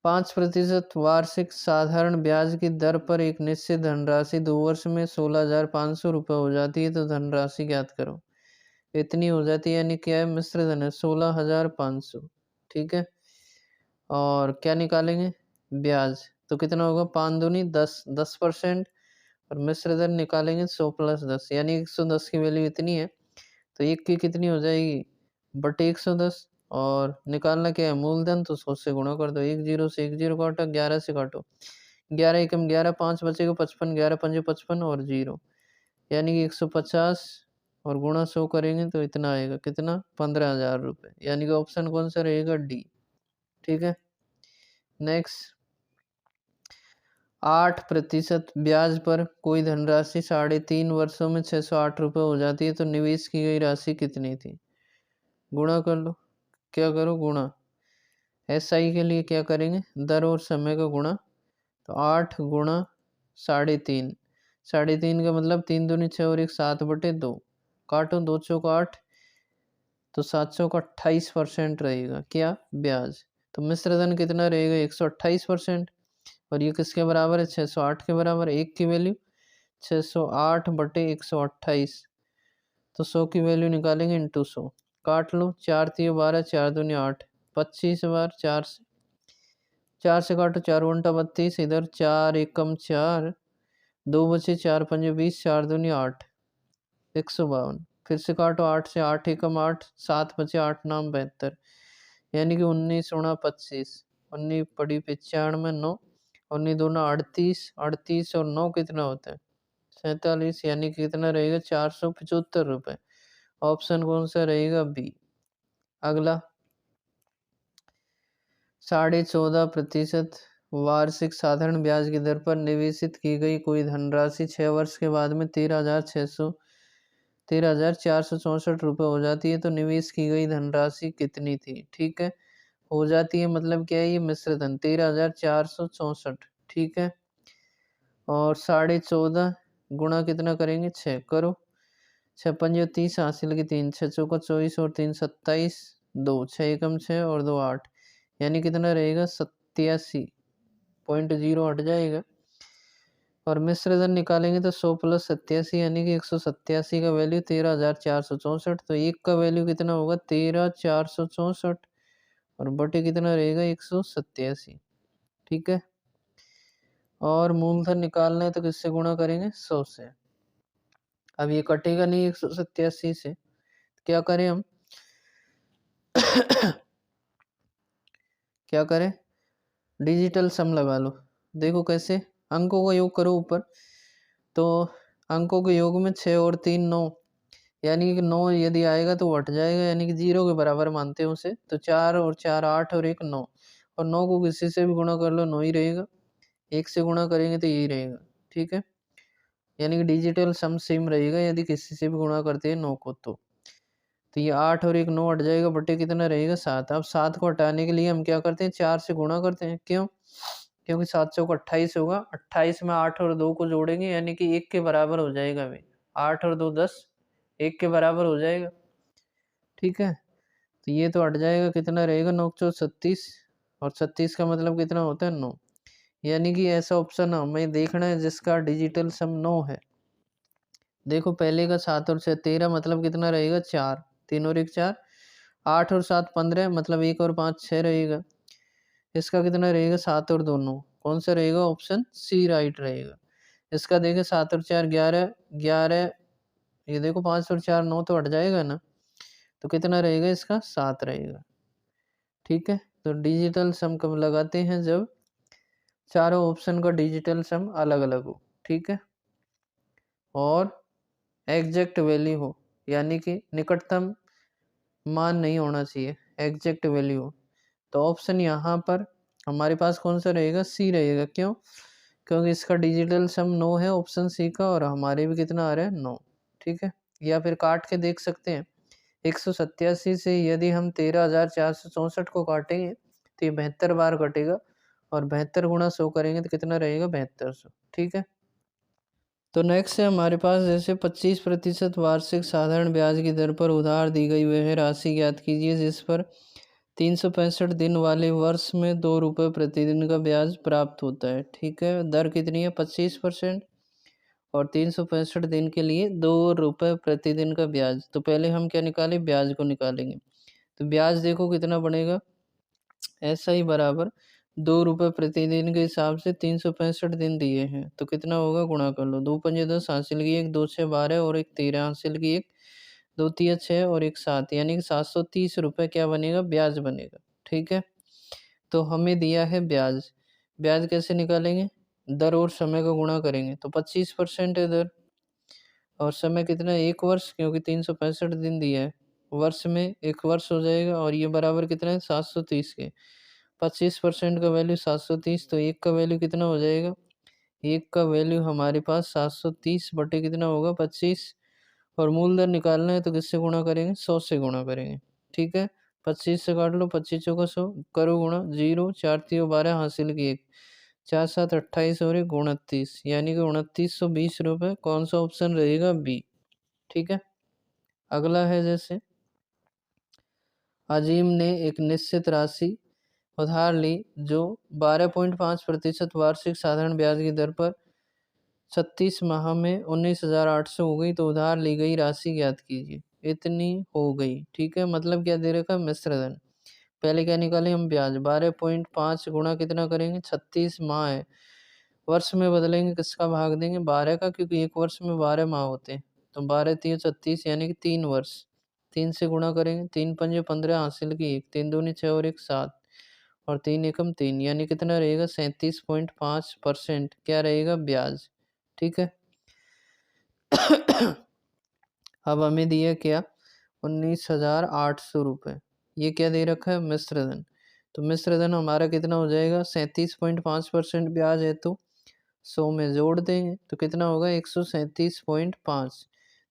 5% वार्षिक साधारण ब्याज की दर पर एक निश्चित धनराशि 2 वर्ष में 16,500 रुपये हो जाती है, तो धनराशि ज्ञात करो। इतनी हो जाती है, यानी क्या है, मिश्र धन है 16,500, ठीक है। और क्या निकालेंगे, ब्याज, तो कितना होगा, 5 दूनी 10, 10%, और मिश्र धन निकालेंगे 100 + 10, यानी 110 की वैल्यू इतनी है, तो एक की कितनी हो जाएगी, बटे 110, और निकालना क्या है, मूलधन, तो 100 से गुणा कर दो। 1 0 से 1 0 काटा, 11 से काटो, 11 एकम 11, 5 बचेगा 55, 11 पंजे 55 और 0, यानी कि 150, और गुणा 100 करेंगे तो इतना आएगा, कितना, 15,000 रुपये, यानी कि ऑप्शन कौन सा रहेगा, डी, ठीक है। नेक्स्ट 8% ब्याज पर कोई धनराशि 3.5 वर्षों में 608 रुपये हो जाती है, तो निवेश की गई राशि कितनी थी। गुणा कर लो, क्या करो, गुणा, SI के लिए क्या करेंगे, दर और समय का गुणा, तो 8 गुणा 3.5, 3.5 का मतलब 3 दूनी 6 और 1 7/2, काटो, 2 चौक 8, तो 700 का 28% रहेगा क्या, ब्याज। तो मिश्र धन कितना रहेगा, 128%, और ये किसके बराबर है, 608 के बराबर, एक की वैल्यू 608/128, तो 100 की वैल्यू निकालेंगे इंटू 100, काट लो, 4 3 12, 4 दूनी 8, 25 बार, 4 से काटो, 4 घंटा 32, इधर 4 एकम 4, 2 बचे, 4 पंजे 20, 4 दूनी 8, 152, फिर से काटो, 8 से, 8 एकम 8, 7 बचे, 8 नाम 72, यानी कि 19 गुणा 25, 19 पड़ी 95, 9, 19 दूना 38, 38 और 9 कितना होता है, 47, यानी कि कितना रहेगा, 475 रुपये। ऑप्शन कौन सा रहेगा, बी। अगला 14.5% वार्षिक साधारण ब्याज की दर पर निवेशित की गई कोई धनराशि 6 वर्ष के बाद में 13,464 रुपये हो जाती है, तो निवेश की गई धनराशि कितनी थी, ठीक है। हो जाती है मतलब क्या है, ये मिश्र धन 13,464, ठीक है। और 14.5 गुणा कितना करेंगे, 6 करो, 6 पंजे 30, हासिल की 3, 6 चौका 24 और 3 27, 2 6 एकम 6 और 2 8, यानी कितना रहेगा, 87.0 हट जाएगा। और मिश्र धन निकालेंगे तो 100 + 87, यानी कि 187 का वैल्यू 13,464, तो एक का वैल्यू कितना होगा, 13,464, और बटे कितना रहेगा, 187, ठीक है। और मूलधन निकालना है तो किससे गुणा करेंगे, 100 से। अब ये कटेगा नहीं 187 से, क्या करें हम क्या करें, डिजिटल सम लगा लो। देखो कैसे, अंकों का योग करो ऊपर, तो अंकों के योग में 6 और 3 9, यानी कि 9 यदि आएगा तो हट जाएगा, यानी कि 0 के बराबर मानते हैं उसे, तो 4 और 4 8 और 1 9, और 9 को किसी से भी गुणा कर लो 9 ही रहेगा, 1 से गुणा करेंगे तो यही रहेगा, ठीक है। यानी कि डिजिटल सम सेम रहेगा यदि किसी से भी गुणा करते हैं 9 को, तो ये 8 और 1 9 हट जाएगा, बटे कितना रहेगा, 7। अब 7 को हटाने के लिए हम क्या करते हैं, 4 से गुणा करते हैं, क्यों, क्योंकि 7 चौक 28 होगा, 28 में 8 और 2 को जोड़ेंगे, यानी कि 1 के बराबर हो जाएगा भाई, 8 और 2 10, 1 के बराबर हो जाएगा, ठीक है। तो ये तो हट जाएगा, कितना रहेगा, 9 चौक 36, और 36 का मतलब कितना होता है, 9, यानी कि ऐसा ऑप्शन हमें देखना है जिसका डिजिटल सम 9 है। देखो पहले का 7 और 6 13, मतलब कितना रहेगा, 4, 3 और 1 4, 8 और 7 15, मतलब 1 और 5 6 रहेगा, इसका कितना रहेगा, 7 और 2 9, कौन सा रहेगा, ऑप्शन सी राइट रहेगा। इसका देखें 7 और 4 11, 11, ये देखो 5 और 4 9, तो हट जाएगा ना, तो कितना रहेगा, इसका 7 रहेगा, ठीक है। तो डिजिटल सम कब लगाते हैं, जब चारों ऑप्शन का डिजिटल सम अलग अलग हो, ठीक है, और एग्जैक्ट वैल्यू हो, यानी कि निकटतम मान नहीं होना चाहिए, एग्जैक्ट वैल्यू हो। तो ऑप्शन यहाँ पर हमारे पास कौन सा रहेगा, सी रहेगा, क्यों, क्योंकि इसका डिजिटल सम 9 है, ऑप्शन सी का, और हमारे भी कितना आ रहा है, 9, ठीक है। या फिर काट के देख सकते हैं, 187 से यदि हम 13,464 को काटेंगे तो ये 72 बार कटेगा, और 72 गुणा 100 करेंगे तो कितना रहेगा 7200। ठीक है। तो नेक्स्ट है हमारे पास, जैसे 25% वार्षिक साधारण ब्याज की दर पर उधार दी गई वह राशि ज्ञात कीजिए जिस पर 365 दिन वाले वर्ष में 2 रुपये प्रतिदिन का ब्याज प्राप्त होता है। ठीक है। दर कितनी है 25%, और 365 दिन के लिए 2 रुपये प्रतिदिन का ब्याज। तो पहले हम क्या निकालें, ब्याज को निकालेंगे। तो ब्याज देखो कितना बनेगा, ऐसा ही बराबर 2 रुपये प्रतिदिन के हिसाब से 365 दिन दिए हैं तो कितना होगा, गुणा कर लो। 2 पंजे 10, हासिल की 1, 2 6 12 और 1 13, हासिल की 1, 2 तिया 6 और 1 7, यानी कि 730 रुपये क्या बनेगा, ब्याज बनेगा। ठीक है। तो हमें दिया है ब्याज, ब्याज कैसे निकालेंगे, दर और समय का गुणा करेंगे। तो 25% है दर, और समय कितना है 1 वर्ष, क्योंकि 365 दिन दिया है, वर्ष में 1 वर्ष हो जाएगा, और ये बराबर कितना है 730 के। 25% का वैल्यू 730, तो 1 का वैल्यू कितना हो जाएगा, 1 का वैल्यू हमारे पास 730 बटे कितना होगा 25, और मूलधन निकालना है तो किससे गुणा करेंगे, 100 से गुणा करेंगे। ठीक है। 25 से काट लो, 25 चौका 100, करो गुणा, 0 4 3 12, हासिल की 1, 4 7 28 और 1 29, यानी कि 2920 रुपये। कौन सा ऑप्शन रहेगा, बी। ठीक है। अगला है, जैसे अजीम ने एक निश्चित राशि उधार ली जो 12.5% वार्षिक साधारण ब्याज की दर पर 36 माह में 19,800 हो गई, तो उधार ली गई राशि ज्ञात कीजिए। इतनी हो गई। ठीक है। मतलब क्या दे रखा है, मिश्र धन। पहले क्या निकाले हम, ब्याज। 12.5 गुणा कितना करेंगे, 36 माह है, वर्ष में बदलेंगे, किसका भाग देंगे, 12 का, क्योंकि एक वर्ष में 12 माह होते हैं। तो 12 3 36, यानी कि 3 वर्ष। 3 से गुणा करेंगे, 3 पंजे 15, हासिल की 1, 3 दूनी 6 और 1 7, और 3 एकम 3, यानी कितना रहेगा 37.5% क्या रहेगा, ब्याज। ठीक है। अब हमें दिया क्या, 19,800 रुपये। ये क्या दे रखा है, मिश्र धन। तो मिश्र धन हमारा कितना हो जाएगा, 37.5% ब्याज है, तो 100 में जोड़ देंगे तो कितना होगा, 137.5।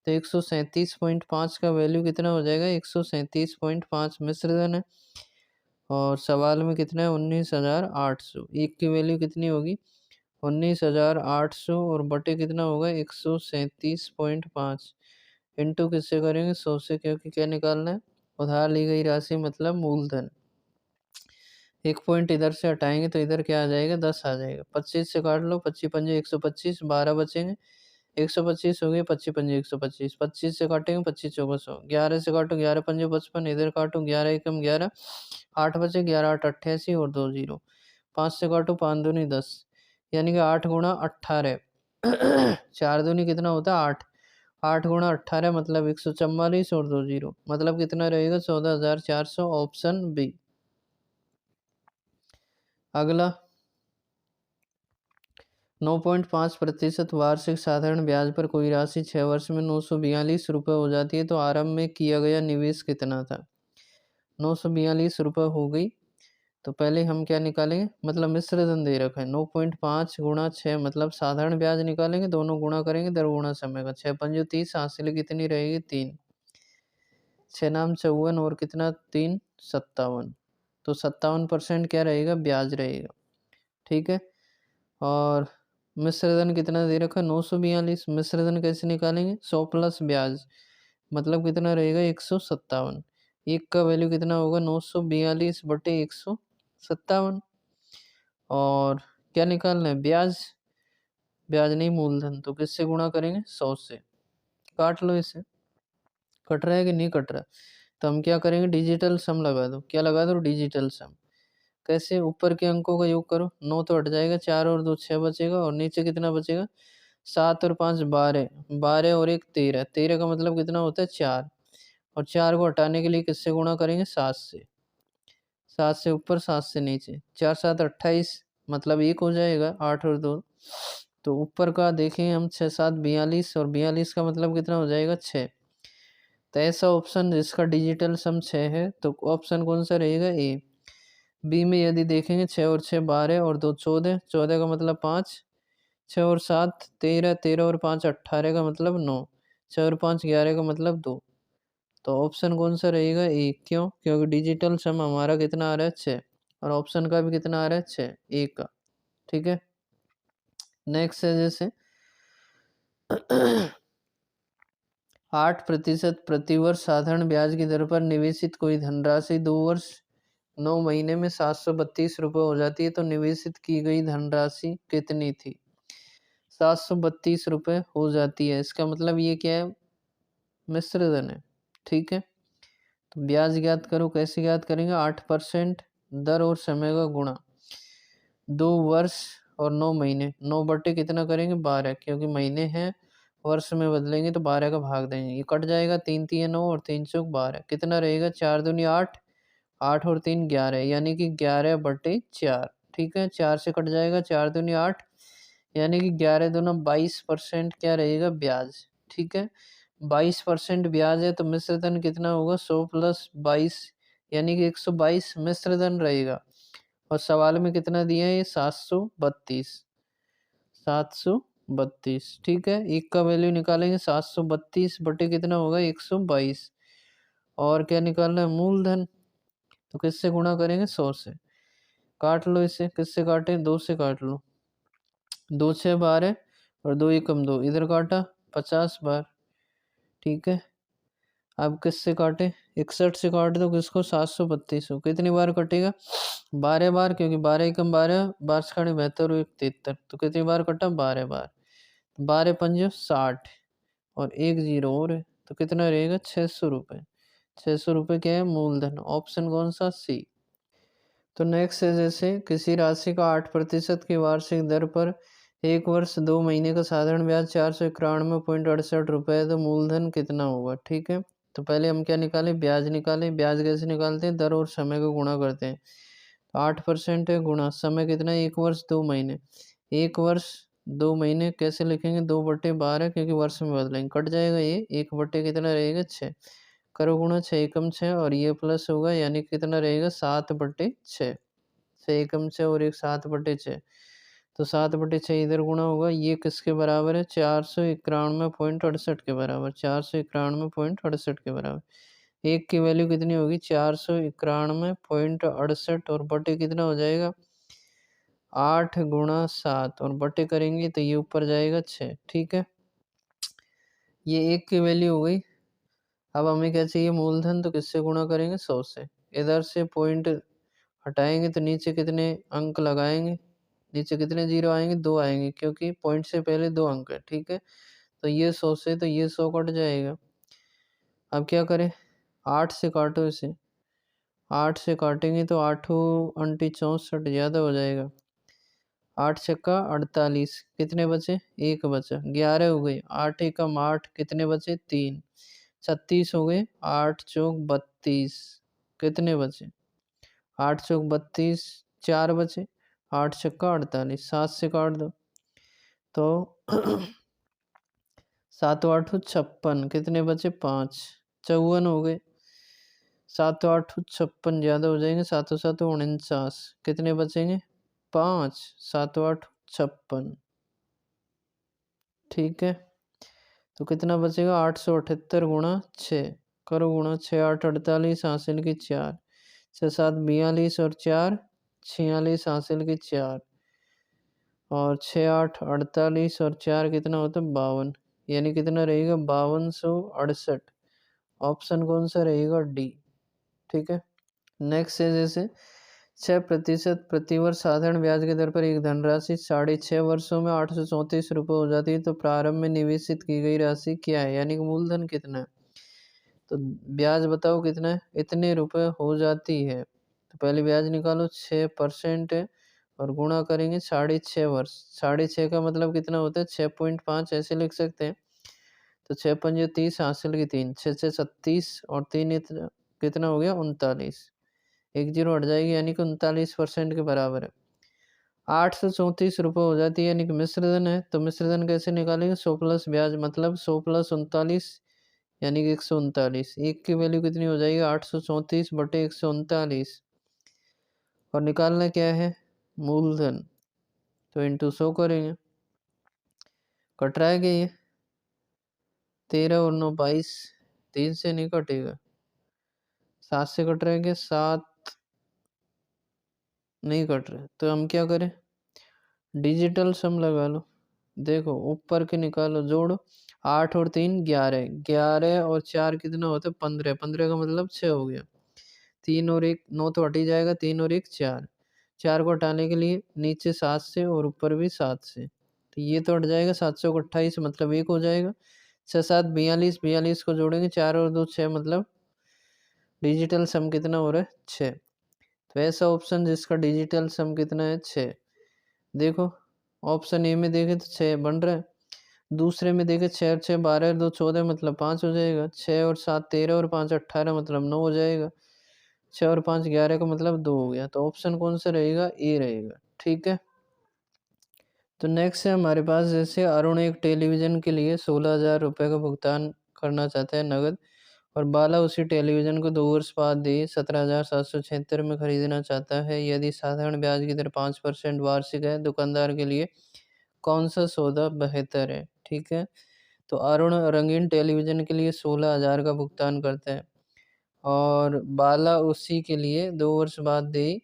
तो 137.5 का वैल्यू कितना हो जाएगा, 137.5 मिश्र धन है, और सवाल में कितना है 19,800। एक की वैल्यू कितनी होगी, 19,800, और बटे कितना होगा 137.5, इंटू किससे करेंगे, 100 से, क्योंकि क्या निकालना है, उधार ली गई राशि मतलब मूलधन। एक पॉइंट इधर से हटाएंगे तो इधर क्या आ जाएगा, 10 आ जाएगा। 25 से काट लो, 25 पंजे 125, 12 बचेंगे, 125 हो गए, 25 पंजे 125, 25 से काटेंगे, 25 चौका 100, 11 से काटो, 11 पंजे 55, इधर काटो, 11 एकम 11, 8 बचे, 11 8 88 और 2 जीरो, 5 से काटो, 5 दूनी 10, यानी कि 8 गुणा 18, 4 दूनी कितना होता है 8, 8 गुणा 18 मतलब 144 और 2 जीरो, मतलब कितना रहेगा 14,400, ऑप्शन बी। अगला, 9.5% वार्षिक साधारण ब्याज पर कोई राशि 6 वर्ष में 942 रुपये हो जाती है तो आरंभ में किया गया निवेश कितना था। 942 रुपये हो गई, तो पहले हम क्या निकालेंगे, मतलब मिश्र धन दे रखा है, 9.5 गुणा 6 मतलब साधारण ब्याज निकालेंगे, दोनों गुणा करेंगे, दर गुणा समय का, 6 पंजे 30, हासिल कितनी रहेगी 3, 6 नाम 54 और कितना 3 57, तो 57% क्या रहेगा, ब्याज रहेगा। ठीक है। और मिश्रधन कितना दे रखा है 942, मिश्रधन कैसे निकालेंगे, 100 प्लस ब्याज मतलब कितना रहेगा 157, एक का वैल्यू कितना होगा 942 बटे 157, और क्या निकालना है, ब्याज, ब्याज नहीं मूलधन, तो किससे गुणा करेंगे 100 से। काट लो इसे, कट रहा है कि नहीं कट रहा, तो हम क्या करेंगे, डिजिटल सम लगा दो, क्या लगा दो, डिजिटल सम। कैसे, ऊपर के अंकों का योग करो, 9 तो हट जाएगा, 4 और 2 6 बचेगा, और नीचे कितना बचेगा, 7 और 5 12, 12 और 1 13, 13 का मतलब कितना होता है 4, और 4 को हटाने के लिए किससे गुणा करेंगे 7 से, 7 से ऊपर 7 से नीचे, 4 7 28 मतलब 1 हो जाएगा, 8 और 2, तो ऊपर का देखें हम 6 7 42, और 42 का मतलब कितना हो जाएगा 6, तो ऐसा ऑप्शन जिसका डिजिटल सम 6 है तो ऑप्शन कौन सा रहेगा, ए। बी में यदि देखेंगे 6 और 6 12 और 2 14, 14 का मतलब 5, 6 और 7 13, 13 और 5 18 का मतलब 9, 6 और 5 11 का मतलब 2, तो ऑप्शन कौन सा रहेगा? ए। क्यों? क्योंकि डिजिटल सम हमारा कितना आ रहा है? 6, और ऑप्शन का भी कितना आ रहा है? 6, एक का। ठीक है, नेक्स्ट है जैसे 8% प्रतिवर्ष साधारण ब्याज की दर पर निवेशित कोई धनराशि 2 वर्ष 9 महीने में 732 रुपये हो जाती है, तो निवेशित की गई धनराशि कितनी थी? 732 रुपये हो जाती है। इसका मतलब ये क्या है? मिश्र धन है। ठीक है, तो ब्याज ज्ञात करो। कैसे ज्ञात करेंगे? 8% दर और समय का गुणा 2 वर्ष और 9 महीने। 9 बटे कितना करेंगे? 12, क्योंकि महीने हैं, वर्ष में बदलेंगे तो 12 का भाग देंगे, ये कट जाएगा। 3 तिया 9 और 3 चौक 12, कितना रहेगा? 4 दूनी 8, 8 और 3 11, यानी कि 11/4। ठीक है, 4 से कट जाएगा, 4 दूनी 8, यानी कि 11 दूना 22% क्या रहेगा? ब्याज। ठीक है, 22% ब्याज है, तो मिश्र धन कितना होगा? 100 प्लस 22, यानी कि 122 मिश्र धन रहेगा। और सवाल में कितना दिया है? ये 732, 732। ठीक है, एक का वैल्यू निकालेंगे, 732 बटे कितना होगा? 122। और क्या निकालना है? मूलधन। तो किससे गुणा करेंगे? 100 से। काट लो इसे, किससे काटें? 2 से काट लो। 2 6 12 और 2 एकम 2, इधर काटा 50 बार। ठीक है, अब किससे काटे? 61 से काट दो। किसको? 732 को। कितनी बार कटेगा? 12 बार, क्योंकि 12 एकम 12, 12 72 और 73, तो कितनी बार कटा? 12 बार। 12 पंजे 60 और एक जीरो और है, तो कितना रहेगा? 600 रुपये। 600 रुपये क्या है? मूलधन। ऑप्शन कौन सा? सी। तो नेक्स्ट है जैसे किसी राशि का 8% की वार्षिक दर पर 1 वर्ष 2 महीने का साधारण ब्याज 491.68 रुपये है, तो मूलधन कितना होगा? ठीक है, तो पहले हम क्या निकालें? ब्याज निकालें। ब्याज कैसे निकालते हैं? दर और समय को गुणा करते हैं। तो 8% है, गुणा समय कितना है? 1 वर्ष 2 महीने। 1 वर्ष 2 महीने कैसे लिखेंगे? 2/12, क्योंकि वर्ष में बदलेंगे, कट जाएगा ये। 1 बटे कितना रहेगा? 6, करो गुणा। 6 एकम 6 और ये प्लस होगा, यानी कितना रहेगा? 7/6। 6 एकम 6 और एक 7/6, तो 7/6 इधर गुणा होगा। ये किसके बराबर है? 491.68 के बराबर। 491.68 के बराबर। एक की वैल्यू कितनी होगी? 491.68, और बटे कितना हो जाएगा? 8 गुणा 7, और बटे करेंगे तो ये ऊपर जाएगा 6। ठीक है, ये एक की वैल्यू हो गई। अब हमें क्या चाहिए? मूलधन। तो किससे गुणा करेंगे? 100 से। इधर से पॉइंट हटाएंगे तो नीचे कितने अंक लगाएंगे? नीचे कितने जीरो आएंगे? 2 आएंगे, क्योंकि पॉइंट से पहले 2 अंक है। ठीक है, तो ये 100 से, तो ये 100 कट जाएगा। अब क्या करें? 8 से काटो इसे। 8 से काटेंगे तो 8 अंटी 64 ज़्यादा हो जाएगा। 8 छक्का 48, कितने बचे? 1 बचा। 11 हो गए। 8 एकम 8, कितने बचे? 3। 36 हो गए। 8 चौक 32, कितने बचे? 8 चौक 32, 4 बचे। 8 छक्का 48, 7 से काट दो तो 7 8 56, कितने बचे? 5। 54 हो गए। 7 8 56 ज़्यादा हो जाएंगे। 7 7 49, कितने बचेंगे? 5। 7 8 56। ठीक है, तो कितना बचेगा? 878 गुणा 6, करो गुणा। 6 8 48, हासिल की 4। 6 7 42 और 4 46, हासिल की 4। और 6 8 48 और 4 कितना होता है? 52, यानी कितना रहेगा? 5268। ऑप्शन कौन सा रहेगा? डी। ठीक है, नेक्स्ट है जैसे 6% प्रतिवर्ष साधारण ब्याज की दर पर एक धनराशि 6.5 वर्षों में 834 रुपये हो जाती है, तो प्रारंभ में निवेशित की गई राशि क्या है? यानी कि मूलधन कितना है? तो ब्याज बताओ कितना है? इतने रुपए हो जाती है। तो पहले ब्याज निकालो। 6% है, और गुणा करेंगे 6.5 वर्ष। 6.5 का मतलब कितना होता है? 6.5, ऐसे लिख सकते हैं। तो 6 पंजे 30, हासिल की 3। 6 6 36 और 3 इतना कितना हो गया? 39। एक जीरो हट जाएगी, यानी कि 39% के बराबर है। 834 रुपये हो जाती है, यानी कि मिश्रधन है। तो मिश्रधन कैसे निकालेंगे? 100 प्लस ब्याज, मतलब 100 प्लस 39, यानी कि 139। एक की वैल्यू कितनी हो जाएगी? 834/139। और निकालना क्या है? मूलधन। तो इंटू 100 करेंगे, कट रहा है क्या? ये 13 और 9 22, 3 से नहीं कटेगा, 7 से कट रहे हैं क्या? 7 नहीं कट रहे, तो हम क्या करें? डिजिटल सम लगा लो। देखो ऊपर के निकालो, जोड़ो। 8 और 3 11, 11 और 4 कितना होता है? 15, 15 का मतलब 6 हो गया। 3 और 1 9 तो हट ही जाएगा, 3 और 1 4, 4 को हटाने के लिए नीचे 7 से और ऊपर भी 7 से, तो ये तो हट जाएगा। 7 से 28 मतलब 1 हो जाएगा। 6 7 42, 42 को जोड़ेंगे, 4 और 2 6 मतलब डिजिटल सम कितना हो रहा है? 6। तो ऐसा ऑप्शन जिसका डिजिटल सम कितना है? 6। देखो ऑप्शन ए में देखें तो 6 बन रहा है, दूसरे में देखें 6 और 6 12 और 2 14 मतलब 5 हो जाएगा, 6 और 7 13 और 5 18 मतलब 9 हो जाएगा, 6 और 5 11 का मतलब 2 हो गया। तो ऑप्शन कौन सा रहेगा? ए रहेगा। ठीक है। तो नेक्स्ट है हमारे पास, जैसे अरुण एक टेलीविज़न के लिए 16,000 रुपये का भुगतान करना चाहता है नकद, और बाला उसी टेलीविज़न को 2 वर्ष बाद ही 17,776 में खरीदना चाहता है। यदि साधारण ब्याज की दर 5% वार्षिक है, दुकानदार के लिए कौन सा सौदा बेहतर है? ठीक है। तो अरुण रंगीन टेलीविज़न के लिए 16,000 का भुगतान करता है, और बाला उसी के लिए 2 वर्ष बाद ही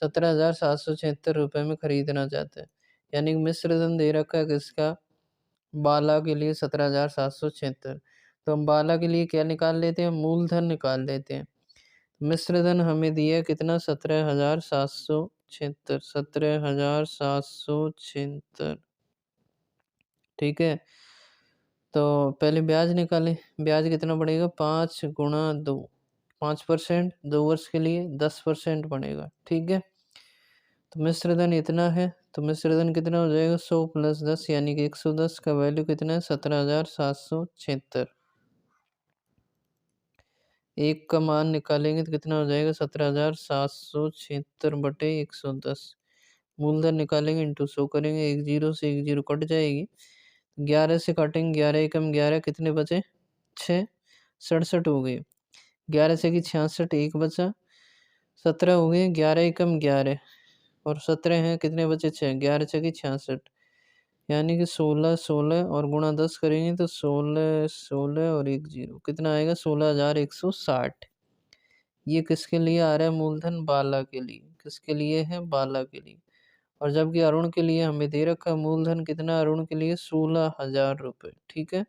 17,776 रुपये में खरीदना चाहता है। यानी कि मिश्र धन दे रखा है किसका? बाला के लिए 17,776। तो हम बाला के लिए क्या निकाल लेते हैं? मूलधन निकाल लेते हैं। मिश्र धन हमें दिया है कितना? 17,776, 17,776। ठीक है। तो पहले ब्याज निकालें। ब्याज कितना पड़ेगा? 5 गुणा 2, 5%, 2 वर्ष के लिए 10% बनेगा। ठीक है। तो मिश्र धन इतना है, तो मिश्र धन कितना हो जाएगा? 100 प्लस 10 यानी कि 110 का वैल्यू कितना है? 17,776। एक का मान निकालेंगे तो कितना हो जाएगा? 17,776 बटे 110। मूलधन निकालेंगे, इंटू 100 करेंगे, एक जीरो से एक जीरो कट जाएगी। 11 से काटेंगे, 11 एकम 11, कितने बचे? 6, 67 हो गए। 11 से की 66, एक बचा, 17 हो गए। 11 एकम 11 और 17 हैं, कितने बचे? 6, 11 छः की 66, यानी कि 16 16 और गुणा 10 करेंगे तो 16 16 और एक जीरो कितना आएगा? 16,160। ये किसके लिए आ रहा है? मूलधन बाला के लिए। किसके लिए है? बाला के लिए। और जबकि अरुण के लिए हमें दे रखा है मूलधन कितना? अरुण के लिए 16,000 रुपये। ठीक है।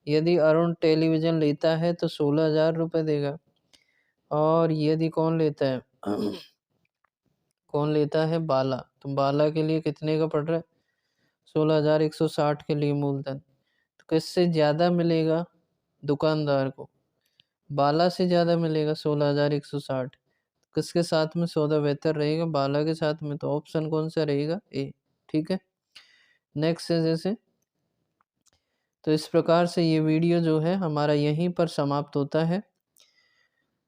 यदि अरुण टेलीविज़न लेता है तो 16,000 रुपये देगा, और यदि कौन लेता है? कौन लेता है? बाला। तो बाला के लिए कितने का पड़ रहा है? 16,160 के लिए मूलधन। तो किससे ज़्यादा मिलेगा? दुकानदार को। बाला से ज़्यादा मिलेगा 16,160। किसके साथ में सौदा बेहतर रहेगा? बाला के साथ में। तो ऑप्शन कौन सा रहेगा? ए। ठीक है। नेक्स्ट है जैसे, तो इस प्रकार से ये वीडियो जो है हमारा यहीं पर समाप्त होता है।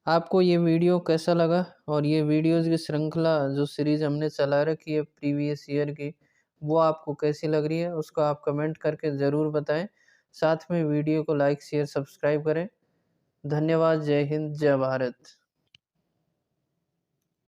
आपको ये वीडियो कैसा लगा, और ये वीडियोज़ की श्रृंखला जो सीरीज़ हमने चला रखी है प्रीवियस ईयर की, वो आपको कैसी लग रही है उसको आप कमेंट करके ज़रूर बताएं। साथ में वीडियो को लाइक शेयर सब्सक्राइब करें। धन्यवाद। जय हिंद, जय भारत।